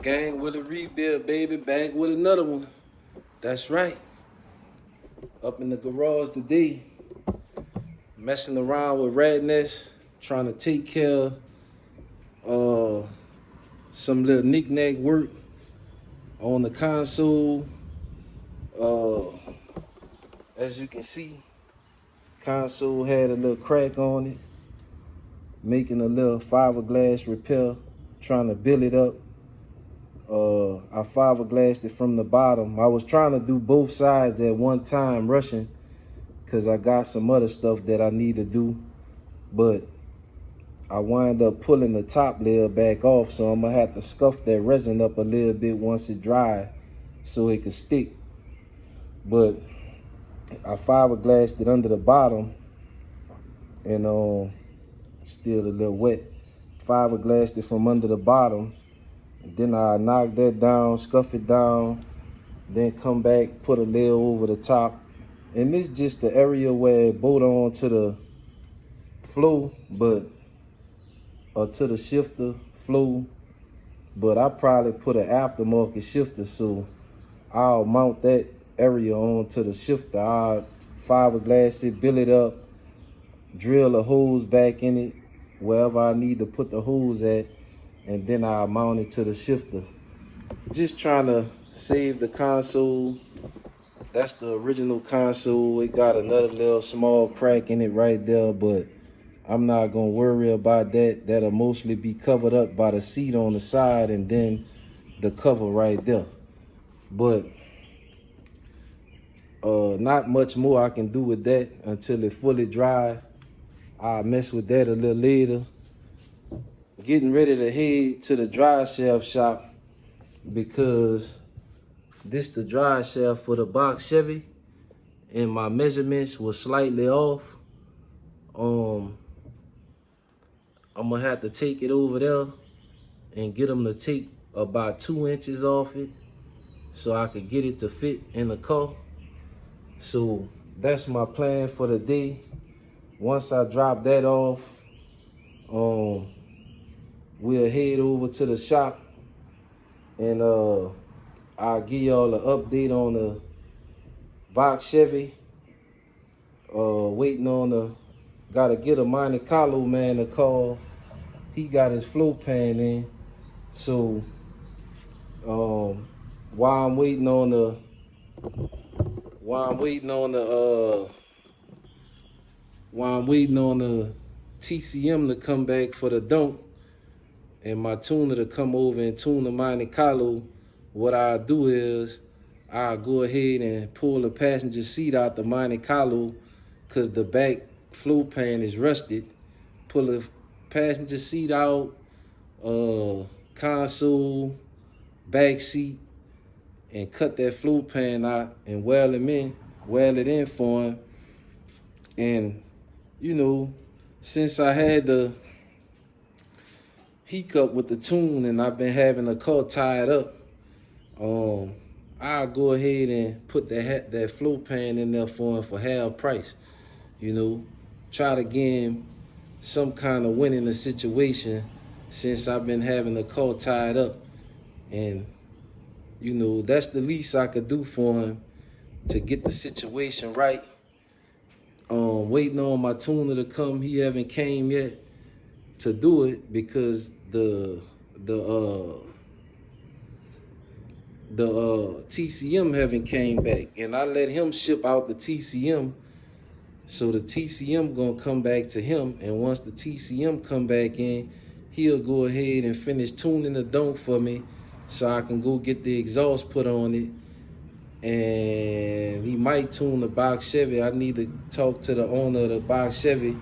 Gang with a rebuild, baby. Back with another one. That's right. Up in the garage today, messing around with Radness, trying to take care of some little knick-knack work on the console. As you can see, console had a little crack on it, making a little fiberglass repair, trying to build it up. I fiberglassed it from the bottom. I was trying to do both sides at one time, rushing, because I got some other stuff that I need to do. But I wind up pulling the top layer back off, so I'm going to have to scuff that resin up a little bit once it dries so it can stick. But I fiberglassed it under the bottom, and still a little wet. Fiberglassed it from under the bottom. Then I knock that down, scuff it down, then come back, put a layer over the top. And this just the area where it bolt on to the flow, to the shifter flow. But I probably put an aftermarket shifter, so I'll mount that area onto the shifter. I'll fiberglass it, build it up, drill a hose back in it, wherever I need to put the hose at, and then I'll mount it to the shifter. Just trying to save the console. That's the original console. It got another little small crack in it right there, but I'm not gonna worry about that. That'll mostly be covered up by the seat on the side and then the cover right there. But not much more I can do with that until it fully dry. I'll mess with that a little later. Getting ready to head to the dry shaft shop because this the dry shaft for the Box Chevy, and my measurements were slightly off. I'm gonna have to take it over there and get them to take about 2 inches off it so I could get it to fit in the car. So that's my plan for the day. Once I drop that off, we'll head over to the shop, and I'll give y'all an update on the Box Chevy. Waiting on gotta get a Monte Carlo man to call. He got his flow pan in. So while I'm waiting on the TCM to come back for the dump, and my tuner to come over and tune the Monte Carlo, what I'll do is I'll go ahead and pull the passenger seat out the Monte Carlo because the back flow pan is rusted. Pull the passenger seat out, console, back seat, and cut that flow pan out and weld it in for him. And you know, since I had the hiccup with the tune and I've been having the car tied up, I'll go ahead and put that flow pan in there for him for half price. You know, try to get him some kind of win in the situation since I've been having the car tied up. And you know, that's the least I could do for him to get the situation right. Waiting on my tuner to come. He haven't came yet to do it because the TCM haven't came back, and I let him ship out the TCM. So the TCM gonna come back to him, and once the TCM come back in, he'll go ahead and finish tuning the dome for me so I can go get the exhaust put on it. And he might tune the Box Chevy. I need to talk to the owner of the Box Chevy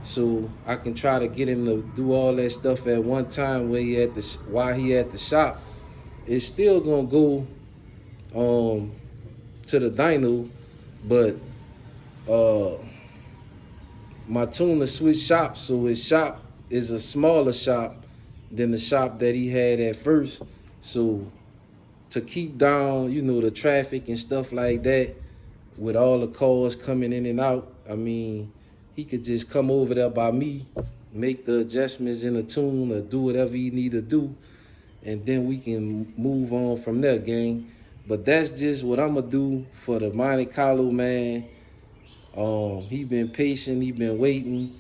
so I can try to get him to do all that stuff at one time while he at the shop. It's still gonna go to the dyno, but my tuner switched shops, so his shop is a smaller shop than the shop that he had at first. So to keep down, you know, the traffic and stuff like that, with all the cars coming in and out, I mean, he could just come over there by me, make the adjustments in the tune or do whatever he need to do, and then we can move on from there, gang. But that's just what I'm gonna do for the Monte Carlo, man. He been patient, he been waiting,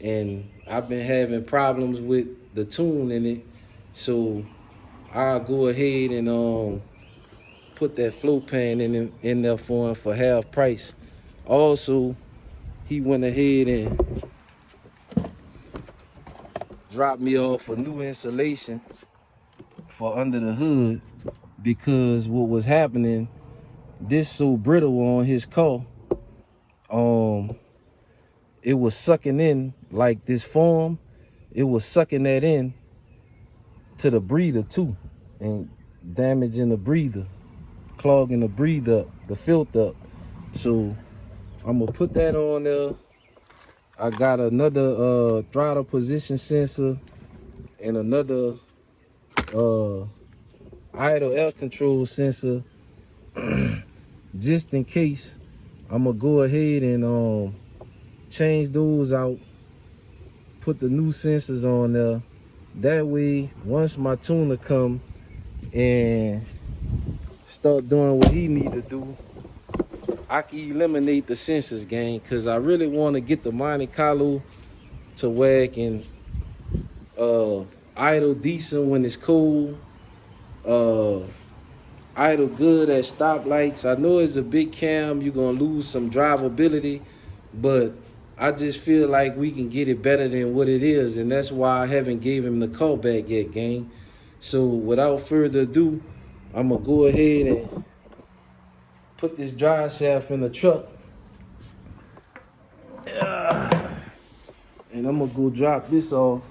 and I've been having problems with the tune in it. So I'll go ahead and put that float pan in there for him for half price. Also, he went ahead and dropped me off a new insulation for under the hood, because what was happening, this so brittle on his car, it was sucking in like this foam, it was sucking that in to the breather too, and damaging the breather, clogging the breather up, the filter up. So I'm gonna put that on there. I got another throttle position sensor and another idle air control sensor just in case. I'm gonna go ahead and change those out, put the new sensors on there. That way, once my tuner come and start doing what he need to do, I can eliminate the sensors, gang, because I really want to get the Monte Carlo to where it can idle decent when it's cold, idle good at stoplights. I know it's a big cam, you're gonna lose some drivability, but I just feel like we can get it better than what it is, and that's why I haven't gave him the call back yet, gang. So without further ado, I'm gonna go ahead and put this drive shaft in the truck, and I'm gonna go drop this off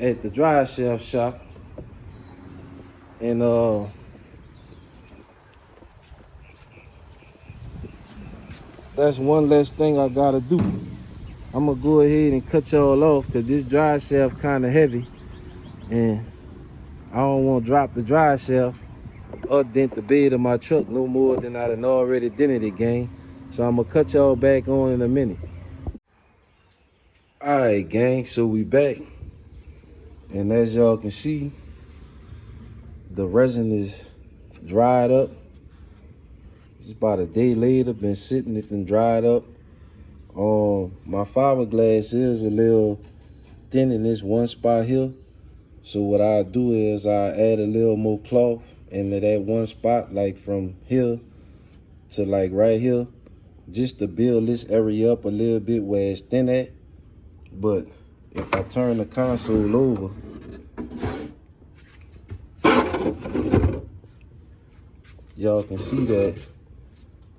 at the drive shaft shop, and that's one less thing I gotta do. I'm gonna go ahead and cut y'all off because this drive shaft kind of heavy, and I don't want to drop the drive shaft or dent the bed of my truck no more than I done already dented it, gang. So I'm gonna cut y'all back on in a minute. All right, gang, so we back, and as y'all can see, the resin is dried up. It's about a day later, been sitting, it and dried up. My fiberglass is a little thin in this one spot here. So what I do is I add a little more cloth into that one spot, like from here to like right here, just to build this area up a little bit where it's thin at. But if I turn the console over, y'all can see that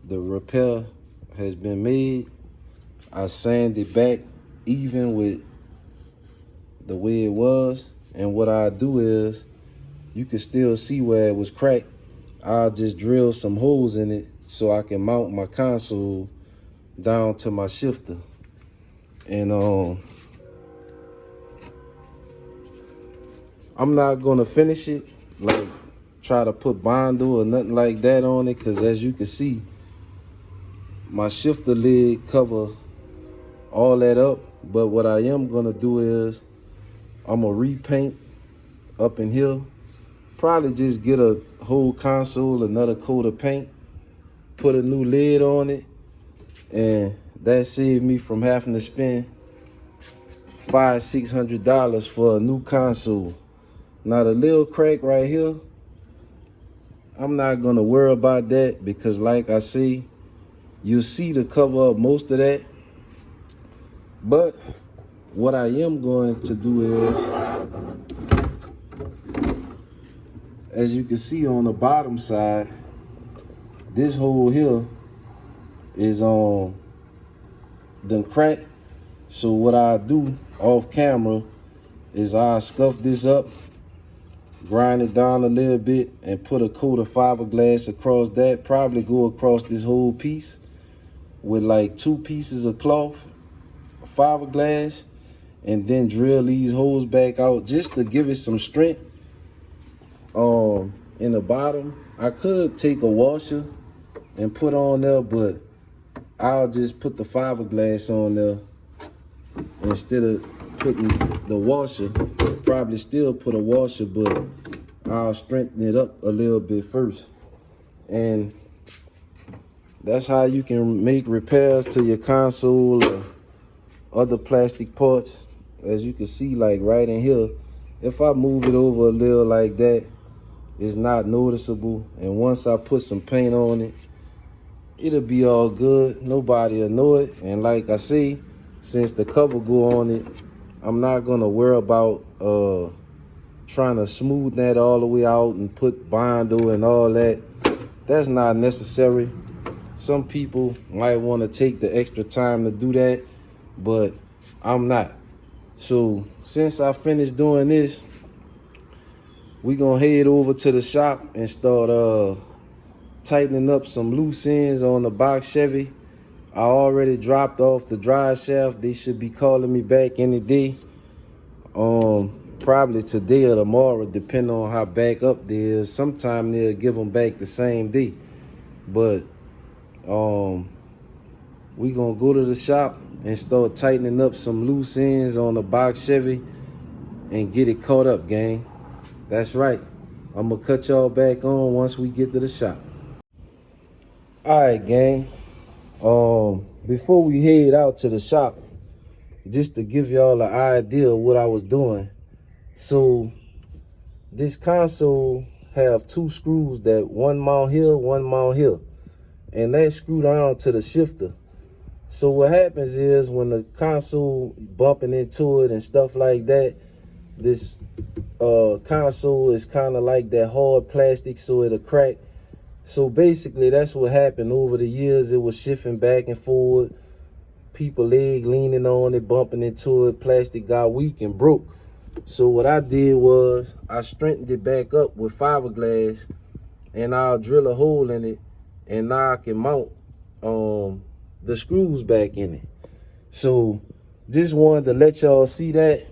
the repair has been made. I sanded back even with the way it was, and what I do is, you can still see where it was cracked. I'll just drill some holes in it so I can mount my console down to my shifter. And I'm not gonna finish it, like try to put binder or nothing like that on it, because as you can see, my shifter lid cover all that up. But what I am gonna do is I'm gonna repaint up in here, probably just get a whole console another coat of paint, put a new lid on it, and that saved me from having to spend $500–600 for a new console. Now the little crack right here, I'm not gonna worry about that, because like I say, you'll see to cover up most of that. But what I am going to do is, as you can see on the bottom side, this hole here is done cracked. So what I do off camera is I scuff this up, grind it down a little bit, and put a coat of fiberglass across that. Probably go across this whole piece with like 2 pieces of cloth, fiberglass, and then drill these holes back out just to give it some strength. In the bottom, I could take a washer and put on there, but I'll just put the fiberglass on there instead of putting the washer. Probably still put a washer, but I'll strengthen it up a little bit first. And that's how you can make repairs to your console or other plastic parts. As you can see, like right in here, if I move it over a little like that, it's not noticeable. And once I put some paint on it, it'll be all good. Nobody will know it. And like I say, since the cover go on it, I'm not gonna worry about trying to smooth that all the way out and put Bondo and all that. That's not necessary. Some people might want to take the extra time to do that, but I'm not. So since I finished doing this, we gonna head over to the shop and start tightening up some loose ends on the Box Chevy. I already dropped off the drive shaft. They should be calling me back any day. Probably today or tomorrow, depending on how back up they is. Sometime they'll give them back the same day. But we gonna go to the shop and start tightening up some loose ends on the Box Chevy and get it caught up, gang. That's right. I'm gonna cut y'all back on once we get to the shop. All right, gang. Before we head out to the shop, just to give y'all an idea of what I was doing. So this console have two screws, that one mount here, one mount here, and that screw down to the shifter. So what happens is when the console bumping into it and stuff like that, this console is kind of like that hard plastic, so it'll crack. So basically that's what happened over the years. It was shifting back and forward, people leg leaning on it, bumping into it, plastic got weak and broke. So what I did was I strengthened it back up with fiberglass, and I'll drill a hole in it, and now I can mount the screws back in it. So just wanted to let y'all see that,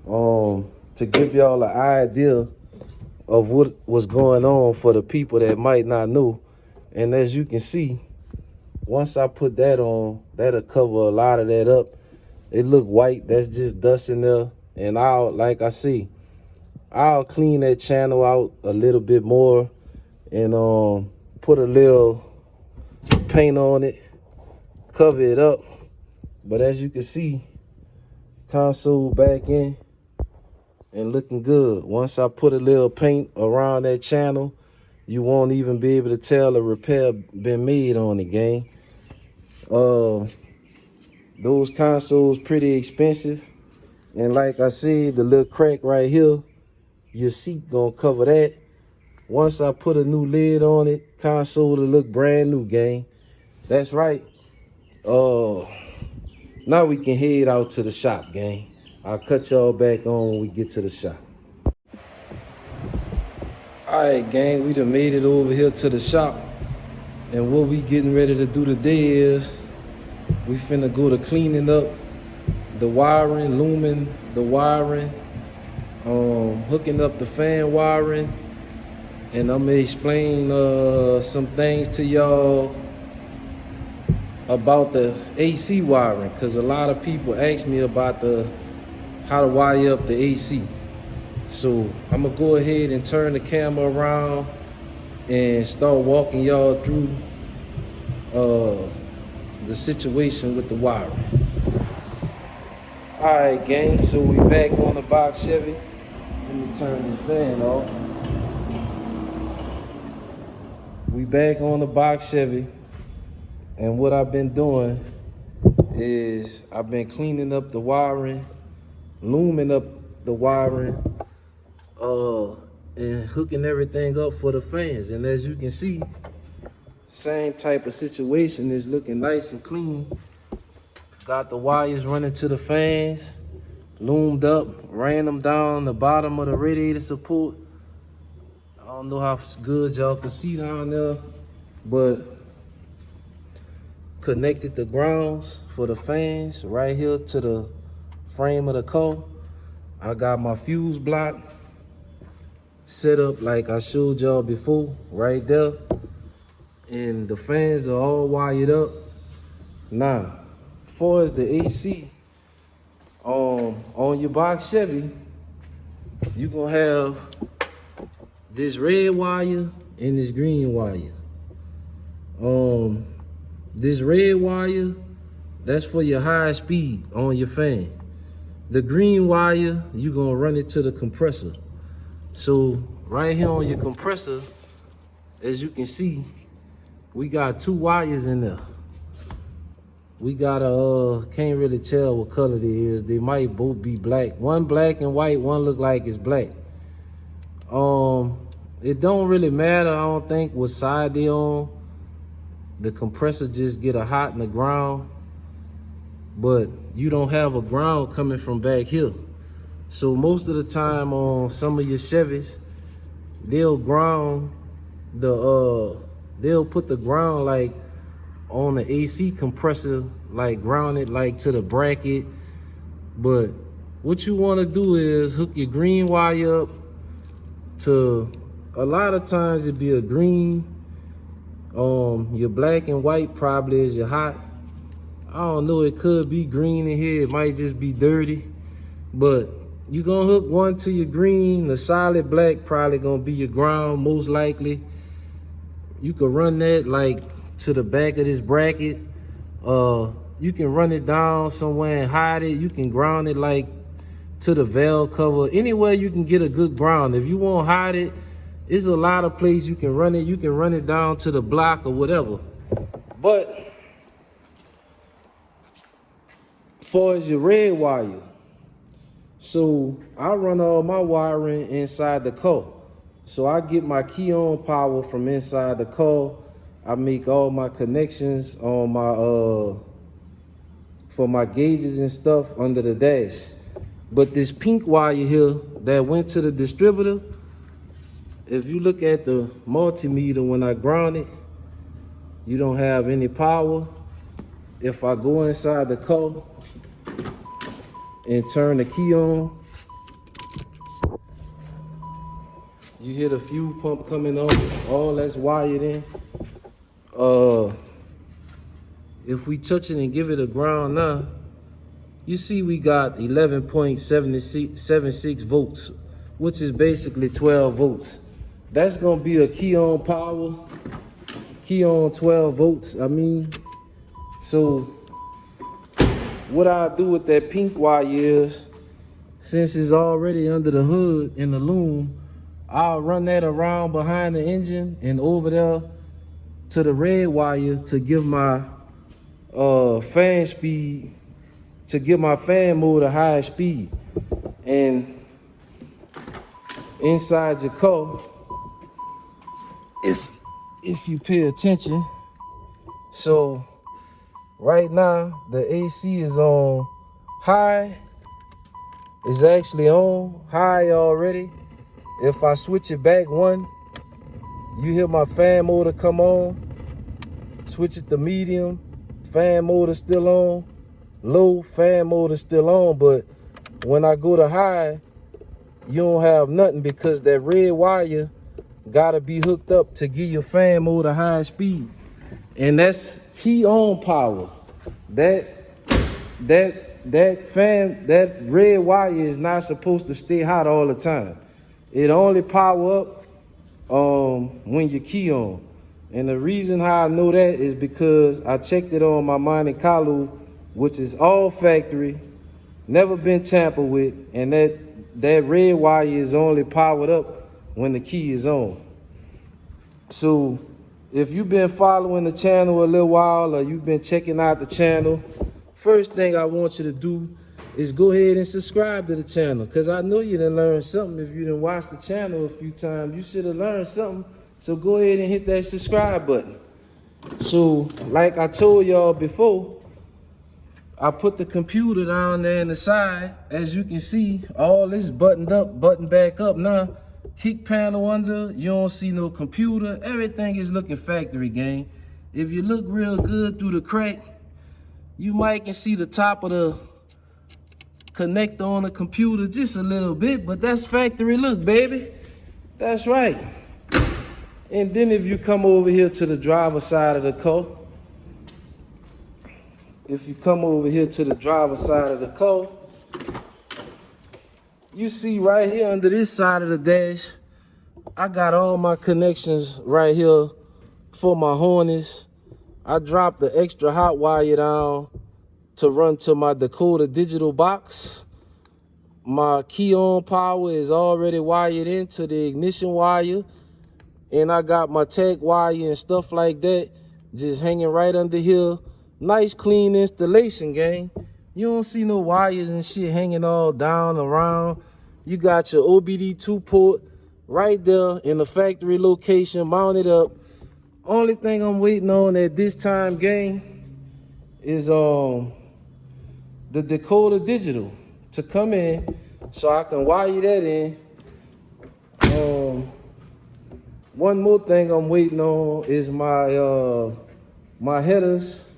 to give y'all an idea of what was going on for the people that might not know. And as you can see, once I put that on, that'll cover a lot of that up. It look white, that's just dust in there. And like I see, I'll clean that channel out a little bit more and put a little paint on it, cover it up. But as you can see, console back in and looking good. Once I put a little paint around that channel, you won't even be able to tell a repair been made on it, gang. Those consoles pretty expensive. And like I said, the little crack right here, your seat gonna cover that. Once I put a new lid on it, console will look brand new, gang. That's right. Now we can head out to the shop, gang. I'll cut y'all back on when we get to the shop. All right, gang, we done made it over here to the shop. And what we getting ready to do today is we finna go to cleaning up the wiring, looming the wiring, hooking up the fan wiring, and I'm gonna explain some things to y'all about the AC wiring, because a lot of people ask me about how to wire up the AC. So I'm gonna go ahead and turn the camera around and start walking y'all through the situation with the wiring. All right, gang, so we back on the Box Chevy. Let me turn this fan off. We back on the Box Chevy, and what I've been doing is I've been cleaning up the wiring, looming up the wiring, and hooking everything up for the fans. And as you can see, same type of situation, is looking nice and clean. Got the wires running to the fans, loomed up, ran them down the bottom of the radiator support. I don't know how good y'all can see down there, but connected the grounds for the fans right here to the frame of the car. I got my fuse block set up like I showed y'all before, right there. And the fans are all wired up. Now, as far as the AC, on your Box Chevy, you're gonna have this red wire and this green wire. This red wire, that's for your high speed on your fan. The green wire, you're gonna run it to the compressor. So right here on your compressor, as you can see, we got 2 wires in there. We got can't really tell what color they is. They might both be black. One black and white, one look like it's black. It don't really matter, I don't think, what side they on. The compressor just get a hot in the ground, but you don't have a ground coming from back here. So most of the time on some of your Chevys, they'll ground the they'll put the ground like on the AC compressor, like ground it like to the bracket. But what you want to do is hook your green wire up to, a lot of times it'd be a green. Your black and white probably is your hot. I don't know, it could be green in here, it might just be dirty. But you're gonna hook one to your green, the solid black probably gonna be your ground, most likely. You could run that like to the back of this bracket. You can run it down somewhere and hide it. You can ground it like to the valve cover. Anywhere you can get a good ground. If you won't hide it, there's a lot of places you can run it. You can run it down to the block or whatever. But far as your red wire, so I run all my wiring inside the car. So I get my key on power from inside the car. I make all my connections on my for my gauges and stuff under the dash. But this pink wire here that went to the distributor, if you look at the multimeter when I ground it, you don't have any power. If I go inside the car and turn the key on, you hear the fuel pump coming on, all that's wired in. If we touch it and give it a ground now, you see we got 11.76 volts, which is basically 12 volts. That's gonna be a key on power, key on 12 volts, I mean. So what I do with that pink wire is, since it's already under the hood in the loom, I'll run that around behind the engine and over there to the red wire to give my fan speed, to give my fan motor high speed. And inside your car, if you pay attention, so right now the AC is on high. It's actually on high already. If I switch it back one, you hear my fan motor come on. Switch it to medium, fan motor still on. Low, fan motor still on. But when I go to high, you don't have nothing because that red wire gotta be hooked up to give your fan motor high speed. And that's key on power. That red wire is not supposed to stay hot all the time. It only power up when you key on. And the reason how I know that is because I checked it on my Monte Carlo, which is all factory, never been tampered with, and that red wire is only powered up when the key is on. So if you've been following the channel a little while, or you've been checking out the channel, first thing I want you to do is go ahead and subscribe to the channel, because I know you done learned something. If you done watched the channel a few times, you should have learned something. So go ahead and hit that subscribe button. So like I told y'all before, I put the computer down there in the side. As you can see, all this buttoned up, buttoned back up now. Kick panel under, you don't see no computer. Everything is looking factory, gang. If you look real good through the crack, you might can see the top of the connector on the computer just a little bit, but that's factory look, baby. That's right. And then if you come over here to the driver's side of the car, if you come over here to the driver's side of the car, you see right here under this side of the dash, I got all my connections right here for my harness. I dropped the extra hot wire down to run to my Dakota digital box. My key on power is already wired into the ignition wire, and I got my tag wire and stuff like that just hanging right under here. Nice clean installation, gang. You don't see no wires and shit hanging all down around. You got your OBD2 port right there in the factory location, mounted up. Only thing I'm waiting on at this time, gang, is the Dakota digital to come in so I can wire that in. One more thing I'm waiting on is my my headers.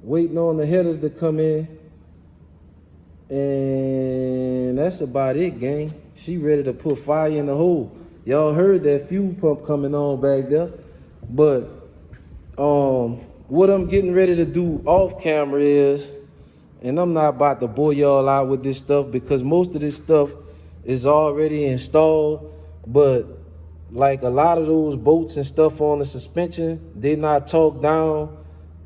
Waiting on the headers to come in. And that's about it, gang. She ready to put fire in the hole. Y'all heard that fuel pump coming on back there. But what I'm getting ready to do off camera is, and I'm not about to bore y'all out with this stuff because most of this stuff is already installed, but like a lot of those bolts and stuff on the suspension, they not torqued down,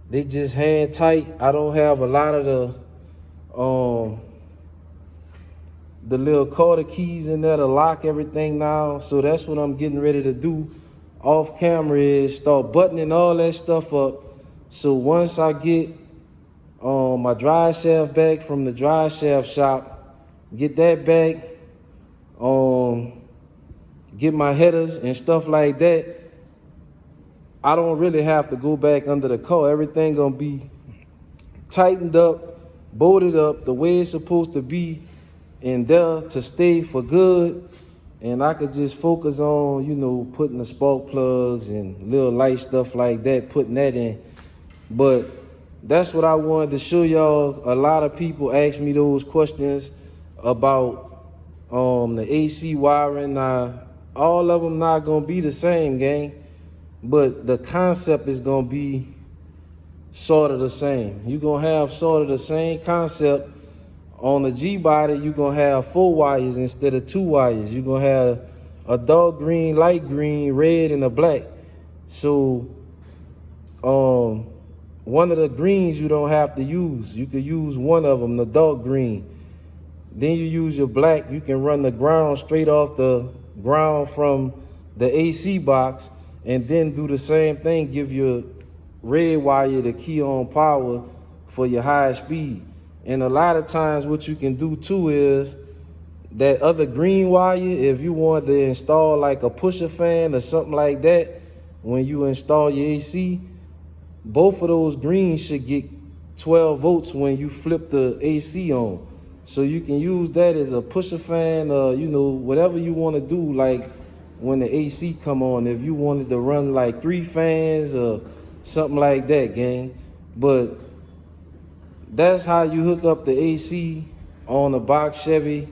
they just hand tight. I don't have a lot of the little quarter keys in there to lock everything now. So that's what I'm getting ready to do off camera, is start buttoning all that stuff up. So once I get my drive shaft back from the drive shaft shop, get that back, get my headers and stuff like that, I don't really have to go back under the car. Everything gonna be tightened up, bolted up the way it's supposed to be in there to stay for good. And I could just focus on, you know, putting the spark plugs and little light stuff like that, putting that in. But that's what I wanted to show y'all. A lot of people ask me those questions about the AC wiring. Now, all of them not gonna be the same, gang, but the concept is gonna be sort of the same. You're gonna have sort of the same concept. On the G body, you're gonna have 4 wires instead of 2 wires. You're gonna have a dark green, light green, red, and a black. So one of the greens you don't have to use. You could use one of them, the dark green. Then you use your black. You can run the ground straight off the ground from the AC box, and then do the same thing. Give your red wire the key on power for your high speed. And a lot of times what you can do too is that other green wire, if you want to install like a pusher fan or something like that, when you install your AC, both of those greens should get 12 volts when you flip the AC on. So you can use that as a pusher fan, or you know, whatever you want to do, like when the AC come on, if you wanted to run like 3 fans or something like that, gang. But that's how you hook up the AC on a Box Chevy.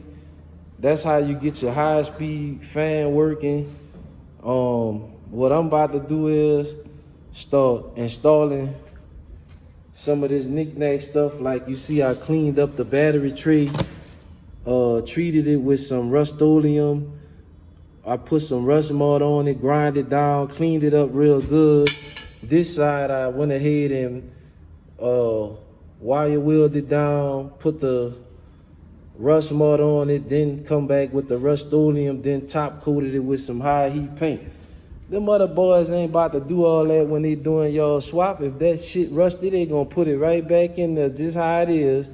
That's how you get your high-speed fan working. What I'm about to do is start installing some of this knick-knack stuff. Like you see, I cleaned up the battery tray, treated it with some Rust-Oleum. I put some rust mud on it, grind it down, cleaned it up real good. This side, I went ahead and wire wheeled it down, put the rust mud on it, then come back with the Rust-Oleum, then top coated it with some high heat paint. Them other boys ain't about to do all that when they doing y'all swap. If that shit rusty, they gonna put it right back in there just how it is.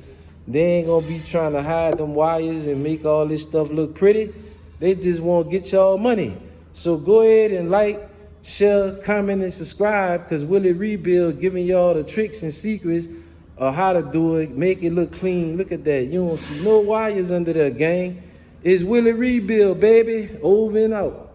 They ain't gonna be trying to hide them wires and make all this stuff look pretty. They just want to get y'all money. So go ahead and like, share, comment, and subscribe, because Willie Rebuild giving y'all the tricks and secrets of how to do it, make it look clean. Look at that. You don't see no wires under there, gang. It's Willie Rebuild, baby. Over and out.